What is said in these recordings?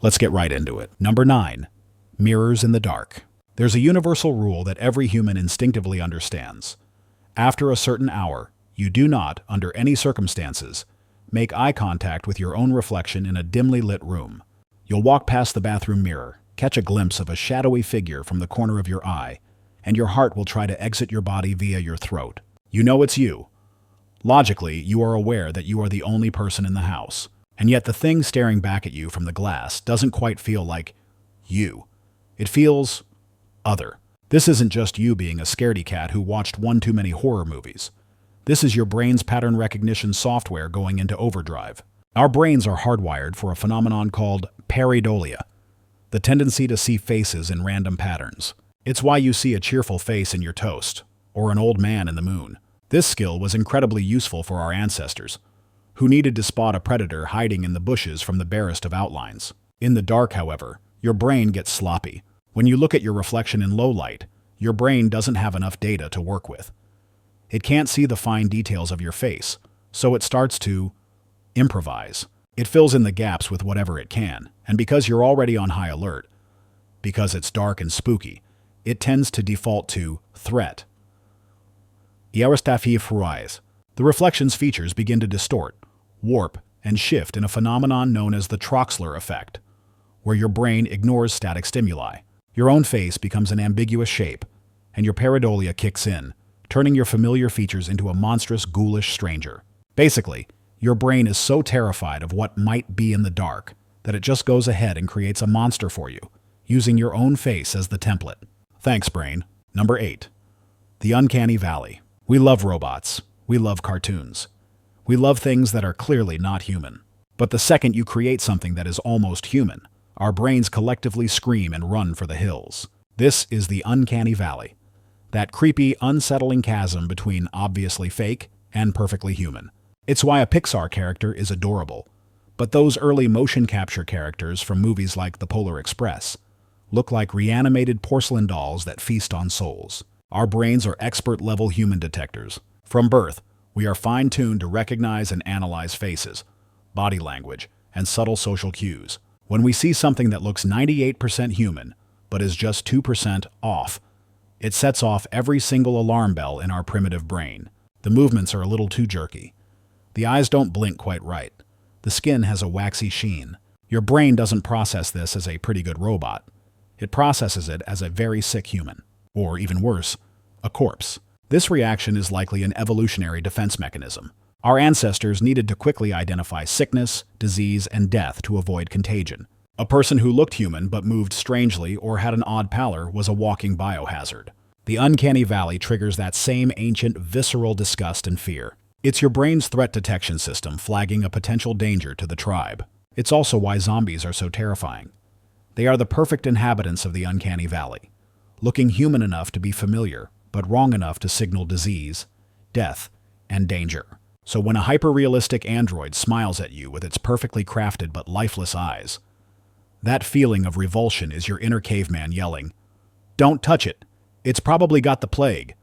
Let's get right into it. Number 9. Mirrors in the dark. There's a universal rule that every human instinctively understands. After a certain hour, you do not, under any circumstances, make eye contact with your own reflection in a dimly lit room. You'll walk past the bathroom mirror, catch a glimpse of a shadowy figure from the corner of your eye, and your heart will try to exit your body via your throat. You know it's you. Logically, you are aware that you are the only person in the house, and yet the thing staring back at you from the glass doesn't quite feel like you. It feels other. This isn't just you being a scaredy cat who watched one too many horror movies. This is your brain's pattern recognition software going into overdrive. Our brains are hardwired for a phenomenon called pareidolia, the tendency to see faces in random patterns. It's why you see a cheerful face in your toast, or an old man in the moon. This skill was incredibly useful for our ancestors, who needed to spot a predator hiding in the bushes from the barest of outlines. In the dark, however, your brain gets sloppy. When you look at your reflection in low light, your brain doesn't have enough data to work with. It can't see the fine details of your face, so it starts to improvise. It fills in the gaps with whatever it can, and because you're already on high alert, because it's dark and spooky, it tends to default to threat. The reflection's features begin to distort, warp, and shift in a phenomenon known as the Troxler effect, where your brain ignores static stimuli. Your own face becomes an ambiguous shape, and your pareidolia kicks in, turning your familiar features into a monstrous, ghoulish stranger. Basically, your brain is so terrified of what might be in the dark that it just goes ahead and creates a monster for you, using your own face as the template. Thanks, brain. Number 8. The Uncanny Valley. We love robots. We love cartoons. We love things that are clearly not human. But the second you create something that is almost human, our brains collectively scream and run for the hills. This is the Uncanny Valley, that creepy, unsettling chasm between obviously fake and perfectly human. It's why a Pixar character is adorable, but those early motion capture characters from movies like The Polar Express look like reanimated porcelain dolls that feast on souls. Our brains are expert-level human detectors. From birth, we are fine-tuned to recognize and analyze faces, body language, and subtle social cues. When we see something that looks 98% human, but is just 2% off, it sets off every single alarm bell in our primitive brain. The movements are a little too jerky. The eyes don't blink quite right. The skin has a waxy sheen. Your brain doesn't process this as a pretty good robot. It processes it as a very sick human. Or even worse, a corpse. This reaction is likely an evolutionary defense mechanism. Our ancestors needed to quickly identify sickness, disease, and death to avoid contagion. A person who looked human but moved strangely or had an odd pallor was a walking biohazard. The Uncanny Valley triggers that same ancient, visceral disgust and fear. It's your brain's threat detection system flagging a potential danger to the tribe. It's also why zombies are so terrifying. They are the perfect inhabitants of the Uncanny Valley, looking human enough to be familiar, but wrong enough to signal disease, death, and danger. So when a hyper-realistic android smiles at you with its perfectly crafted but lifeless eyes, that feeling of revulsion is your inner caveman yelling, "Don't touch it! It's probably got the plague!"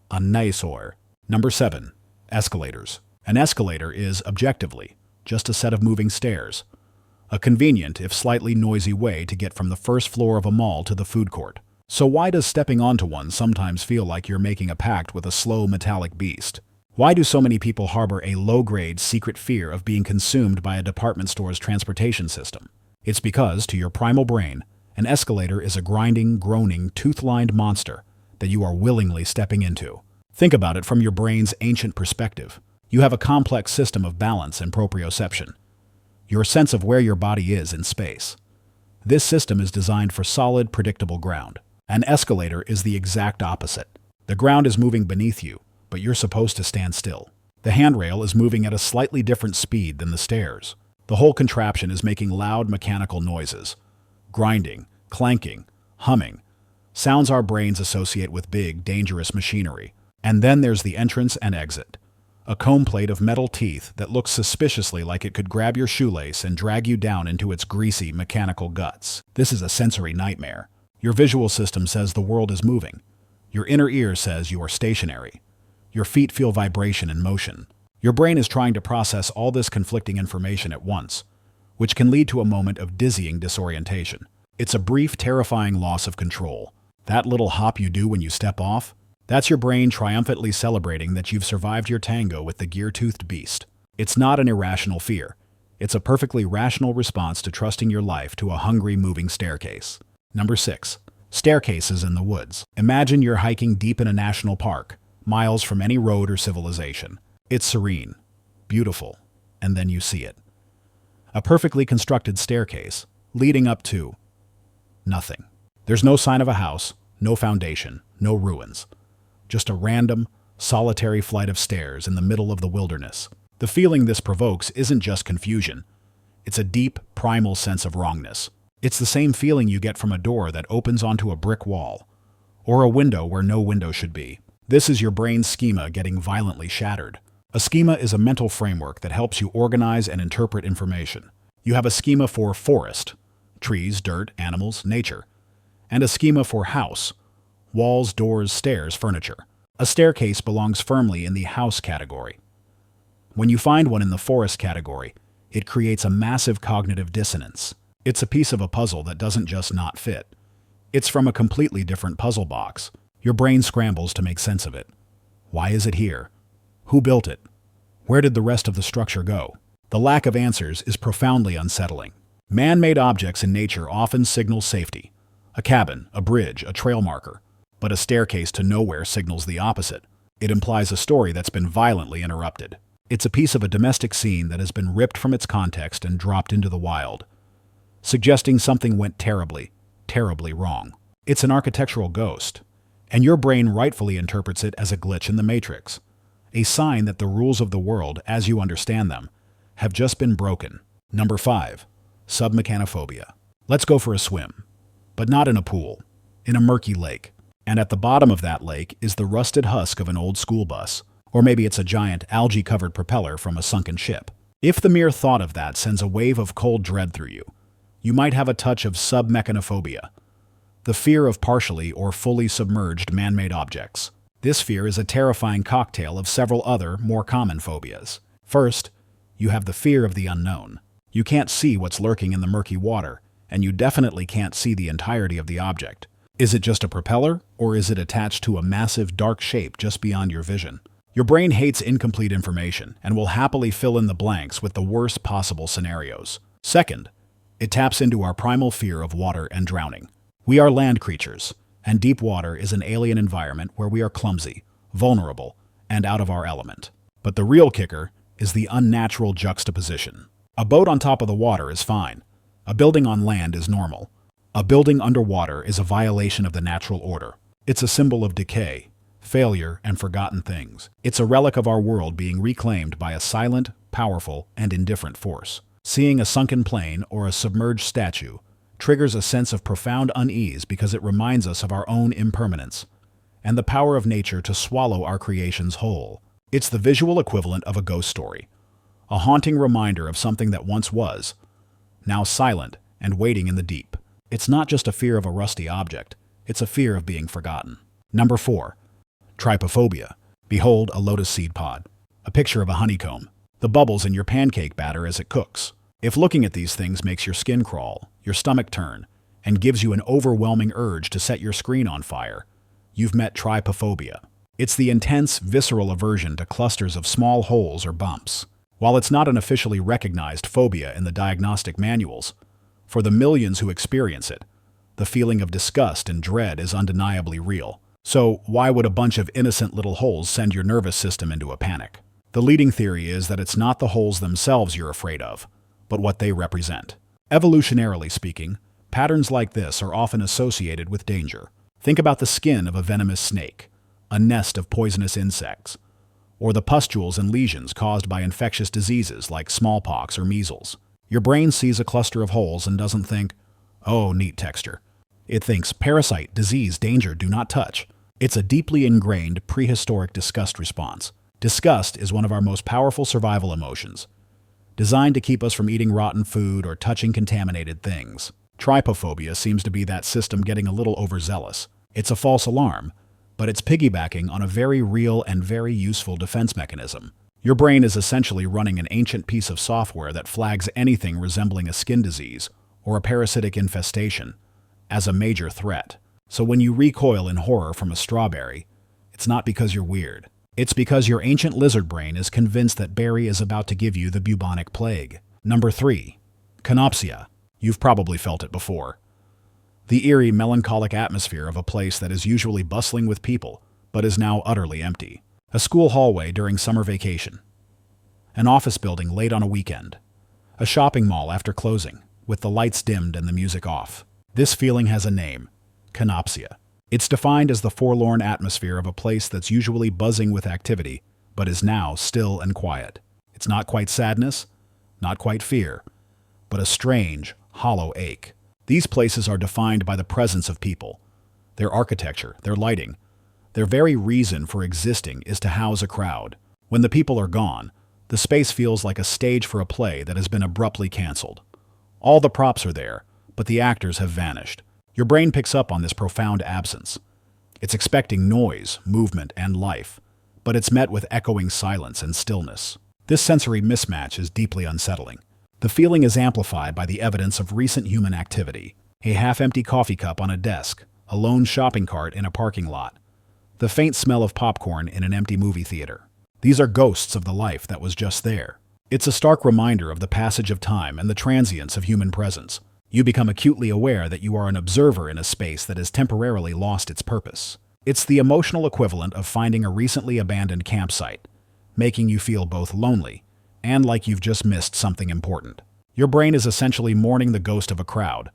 A nice or. Number 7. Escalators. An escalator is, objectively, just a set of moving stairs. A convenient, if slightly noisy way to get from the first floor of a mall to the food court. So why does stepping onto one sometimes feel like you're making a pact with a slow metallic beast? Why do so many people harbor a low-grade secret fear of being consumed by a department store's transportation system? It's because, to your primal brain, an escalator is a grinding, groaning, tooth-lined monster that you are willingly stepping into. Think about it from your brain's ancient perspective. You have a complex system of balance and proprioception, your sense of where your body is in space. This system is designed for solid, predictable ground. An escalator is the exact opposite. The ground is moving beneath you, but you're supposed to stand still. The handrail is moving at a slightly different speed than the stairs. The whole contraption is making loud mechanical noises, grinding, clanking, humming, sounds our brains associate with big, dangerous machinery. And then there's the entrance and exit. A comb plate of metal teeth that looks suspiciously like it could grab your shoelace and drag you down into its greasy, mechanical guts. This is a sensory nightmare. Your visual system says the world is moving. Your inner ear says you are stationary. Your feet feel vibration and motion. Your brain is trying to process all this conflicting information at once, which can lead to a moment of dizzying disorientation. It's a brief, terrifying loss of control. That little hop you do when you step off, that's your brain triumphantly celebrating that you've survived your tango with the gear-toothed beast. It's not an irrational fear. It's a perfectly rational response to trusting your life to a hungry, moving staircase. Number 6. Staircases in the woods. Imagine you're hiking deep in a national park, miles from any road or civilization. It's serene, beautiful, and then you see it. A perfectly constructed staircase, leading up to nothing. There's no sign of a house, no foundation, no ruins. Just a random, solitary flight of stairs in the middle of the wilderness. The feeling this provokes isn't just confusion. It's a deep, primal sense of wrongness. It's the same feeling you get from a door that opens onto a brick wall, or a window where no window should be. This is your brain's schema getting violently shattered. A schema is a mental framework that helps you organize and interpret information. You have a schema for forest, trees, dirt, animals, nature, and a schema for house, walls, doors, stairs, furniture. A staircase belongs firmly in the house category. When you find one in the forest category, it creates a massive cognitive dissonance. It's a piece of a puzzle that doesn't just not fit. It's from a completely different puzzle box. Your brain scrambles to make sense of it. Why is it here? Who built it? Where did the rest of the structure go? The lack of answers is profoundly unsettling. Man-made objects in nature often signal safety. A cabin, a bridge, a trail marker. But a staircase to nowhere signals the opposite. It implies a story that's been violently interrupted. It's a piece of a domestic scene that has been ripped from its context and dropped into the wild, suggesting something went terribly, terribly wrong. It's an architectural ghost, and your brain rightfully interprets it as a glitch in the matrix, a sign that the rules of the world, as you understand them, have just been broken. Number 5. Submechanophobia. Let's go for a swim, but not in a pool, in a murky lake. And at the bottom of that lake is the rusted husk of an old school bus, or maybe it's a giant algae-covered propeller from a sunken ship. If the mere thought of that sends a wave of cold dread through you, you might have a touch of submechanophobia, the fear of partially or fully submerged man-made objects. This fear is a terrifying cocktail of several other, more common phobias. First, you have the fear of the unknown. You can't see what's lurking in the murky water, and you definitely can't see the entirety of the object. Is it just a propeller, or is it attached to a massive, dark shape just beyond your vision? Your brain hates incomplete information and will happily fill in the blanks with the worst possible scenarios. Second, it taps into our primal fear of water and drowning. We are land creatures, and deep water is an alien environment where we are clumsy, vulnerable, and out of our element. But the real kicker is the unnatural juxtaposition. A boat on top of the water is fine. A building on land is normal. A building underwater is a violation of the natural order. It's a symbol of decay, failure, and forgotten things. It's a relic of our world being reclaimed by a silent, powerful, and indifferent force. Seeing a sunken plane or a submerged statue triggers a sense of profound unease because it reminds us of our own impermanence and the power of nature to swallow our creations whole. It's the visual equivalent of a ghost story, a haunting reminder of something that once was, now silent and waiting in the deep. It's not just a fear of a rusty object, it's a fear of being forgotten. Number 4. Trypophobia. Behold a lotus seed pod, a picture of a honeycomb, the bubbles in your pancake batter as it cooks. If looking at these things makes your skin crawl, your stomach turn, and gives you an overwhelming urge to set your screen on fire, you've met trypophobia. It's the intense, visceral aversion to clusters of small holes or bumps. While it's not an officially recognized phobia in the diagnostic manuals, for the millions who experience it, the feeling of disgust and dread is undeniably real. So why would a bunch of innocent little holes send your nervous system into a panic? The leading theory is that it's not the holes themselves you're afraid of, but what they represent. Evolutionarily speaking, patterns like this are often associated with danger. Think about the skin of a venomous snake, a nest of poisonous insects, or the pustules and lesions caused by infectious diseases like smallpox or measles. Your brain sees a cluster of holes and doesn't think, oh, neat texture. It thinks parasite, disease, danger, do not touch. It's a deeply ingrained prehistoric disgust response. Disgust is one of our most powerful survival emotions, designed to keep us from eating rotten food or touching contaminated things. Trypophobia seems to be that system getting a little overzealous. It's a false alarm, but it's piggybacking on a very real and very useful defense mechanism. Your brain is essentially running an ancient piece of software that flags anything resembling a skin disease or a parasitic infestation as a major threat. So when you recoil in horror from a strawberry, it's not because you're weird. It's because your ancient lizard brain is convinced that berry is about to give you the bubonic plague. Number 3. Kenopsia. You've probably felt it before. The eerie, melancholic atmosphere of a place that is usually bustling with people, but is now utterly empty. A school hallway during summer vacation. An office building late on a weekend. A shopping mall after closing, with the lights dimmed and the music off. This feeling has a name: Kenopsia. It's defined as the forlorn atmosphere of a place that's usually buzzing with activity, but is now still and quiet. It's not quite sadness, not quite fear, but a strange, hollow ache. These places are defined by the presence of people. Their architecture, their lighting, their very reason for existing is to house a crowd. When the people are gone, the space feels like a stage for a play that has been abruptly canceled. All the props are there, but the actors have vanished. Your brain picks up on this profound absence. It's expecting noise, movement, and life, but it's met with echoing silence and stillness. This sensory mismatch is deeply unsettling. The feeling is amplified by the evidence of recent human activity: a half-empty coffee cup on a desk, a lone shopping cart in a parking lot, the faint smell of popcorn in an empty movie theater. These are ghosts of the life that was just there. It's a stark reminder of the passage of time and the transience of human presence. You become acutely aware that you are an observer in a space that has temporarily lost its purpose. It's the emotional equivalent of finding a recently abandoned campsite, making you feel both lonely and like you've just missed something important. Your brain is essentially mourning the ghost of a crowd,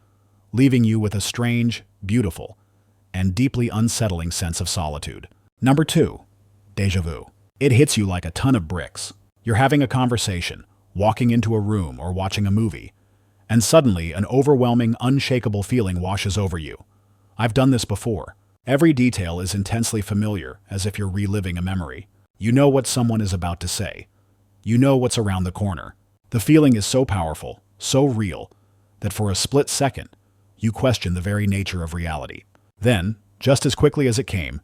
leaving you with a strange, beautiful, and deeply unsettling sense of solitude. Number 2. Deja vu. It hits you like a ton of bricks. You're having a conversation, walking into a room, or watching a movie, and suddenly an overwhelming, unshakable feeling washes over you. I've done this before. Every detail is intensely familiar, as if you're reliving a memory. You know what someone is about to say. You know what's around the corner. The feeling is so powerful, so real, that for a split second, you question the very nature of reality. Then, just as quickly as it came,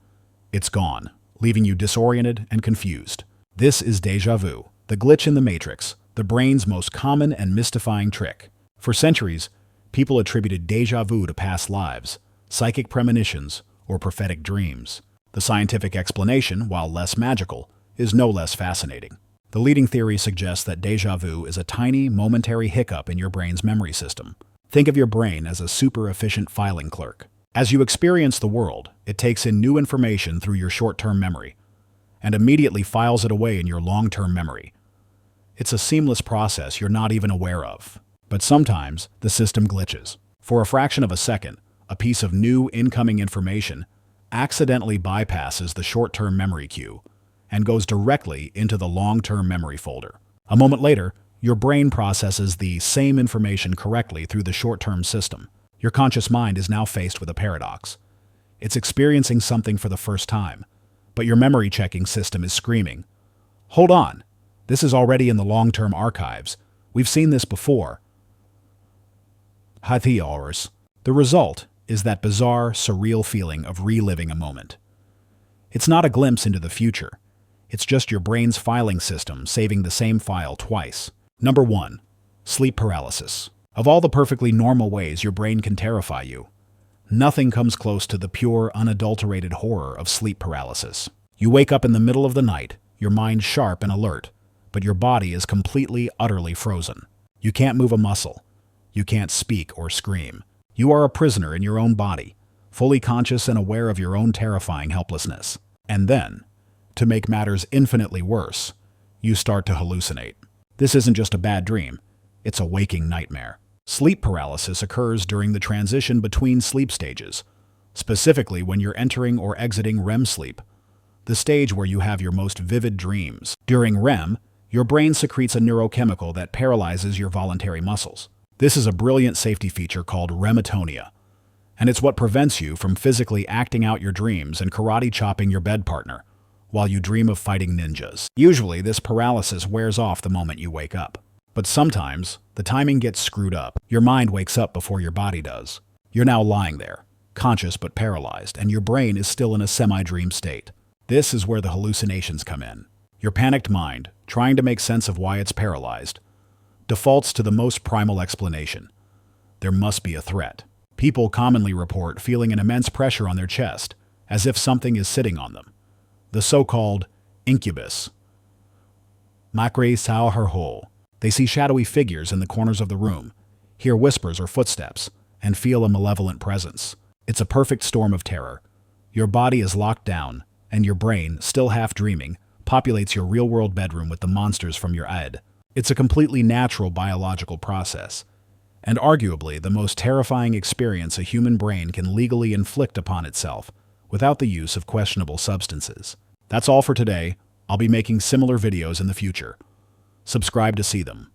it's gone, leaving you disoriented and confused. This is deja vu, the glitch in the matrix, the brain's most common and mystifying trick. For centuries, people attributed deja vu to past lives, psychic premonitions, or prophetic dreams. The scientific explanation, while less magical, is no less fascinating. The leading theory suggests that deja vu is a tiny, momentary hiccup in your brain's memory system. Think of your brain as a super-efficient filing clerk. As you experience the world, it takes in new information through your short-term memory and immediately files it away in your long-term memory. It's a seamless process you're not even aware of. But sometimes, the system glitches. For a fraction of a second, a piece of new incoming information accidentally bypasses the short-term memory queue and goes directly into the long-term memory folder. A moment later, your brain processes the same information correctly through the short-term system. Your conscious mind is now faced with a paradox. It's experiencing something for the first time, but your memory-checking system is screaming, "Hold on, this is already in the long-term archives. We've seen this before." Hathiyars. The result is that bizarre, surreal feeling of reliving a moment. It's not a glimpse into the future. It's just your brain's filing system saving the same file twice. Number 1. Sleep paralysis. Of all the perfectly normal ways your brain can terrify you, nothing comes close to the pure, unadulterated horror of sleep paralysis. You wake up in the middle of the night, your mind sharp and alert, but your body is completely, utterly frozen. You can't move a muscle. You can't speak or scream. You are a prisoner in your own body, fully conscious and aware of your own terrifying helplessness. And then, to make matters infinitely worse, you start to hallucinate. This isn't just a bad dream, it's a waking nightmare. Sleep paralysis occurs during the transition between sleep stages, specifically when you're entering or exiting REM sleep, the stage where you have your most vivid dreams. During REM, your brain secretes a neurochemical that paralyzes your voluntary muscles. This is a brilliant safety feature called rematonia, and it's what prevents you from physically acting out your dreams and karate chopping your bed partner while you dream of fighting ninjas. Usually, this paralysis wears off the moment you wake up. But sometimes, the timing gets screwed up. Your mind wakes up before your body does. You're now lying there, conscious but paralyzed, and your brain is still in a semi-dream state. This is where the hallucinations come in. Your panicked mind, trying to make sense of why it's paralyzed, defaults to the most primal explanation. There must be a threat. People commonly report feeling an immense pressure on their chest, as if something is sitting on them. The so-called incubus. Makre sao her hole. They see shadowy figures in the corners of the room, hear whispers or footsteps, and feel a malevolent presence. It's a perfect storm of terror. Your body is locked down, and your brain, still half dreaming, populates your real-world bedroom with the monsters from your head. It's a completely natural biological process, and arguably the most terrifying experience a human brain can legally inflict upon itself without the use of questionable substances. That's all for today. I'll be making similar videos in the future. Subscribe to see them.